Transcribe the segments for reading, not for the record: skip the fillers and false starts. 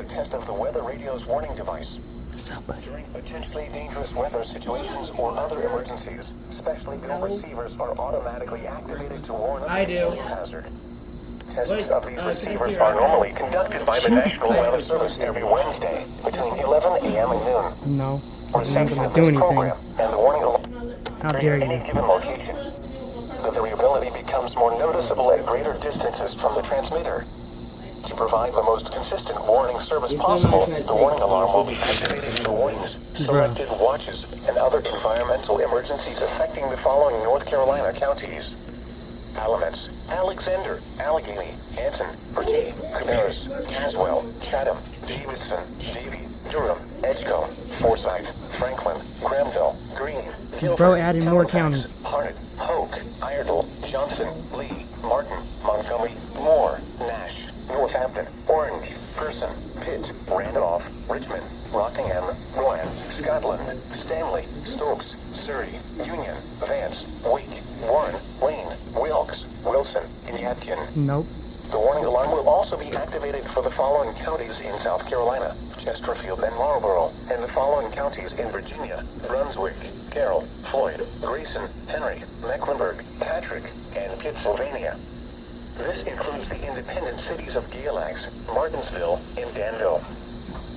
test of the weather radio's warning device. What's up, buddy? During potentially dangerous weather situations or other emergencies, specially built receivers are automatically activated to warn of I do. a hazard. Tests Wait, of these can I see receivers your are iPad? normally conducted by the National Weather Service every Wednesday between 11 a.m. and noon. No. This isn't Reception gonna of do this anything. program and the warning alert How dare at any you? given location. The variability becomes more noticeable at greater distances from the transmitter. To provide the most consistent warning service possible, the warning alarm will be activated for warnings, selected watches, and other environmental emergencies affecting the following North Carolina counties: Alamance, Alexander, Allegheny, Hanson, Bertie, Cabarrus, Caswell, Chatham, Davidson, Davie, Durham, Edgecombe, Forsyth, Franklin, Granville, Greene, Guilford, Bro added more Halifax, counties. Harnett, Polk, Iredell, Johnson, Lee, Martin, Montgomery, Moore, Nash, Northampton, Orange, Person, Pitt, Randolph, Richmond, Rockingham, Rowan, Scotland, Stanley, Stokes, Surrey, Union, Vance, Wake, Warren, Wayne, Wilkes, Wilson, and Yadkin. Nope. The warning alarm will also be activated for the following counties in South Carolina: Chesterfield and Marlborough, and the following counties in Virginia: Brunswick, Carroll, Floyd, Grayson, Henry, Mecklenburg, Patrick, and Pittsylvania. This includes the independent cities of Galax, Martinsville, and Danville.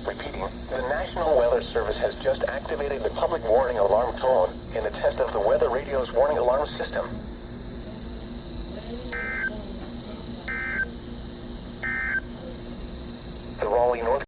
Repeating, the National Weather Service has just activated the public warning alarm tone in the test of the weather radio's warning alarm system. The Raleigh, North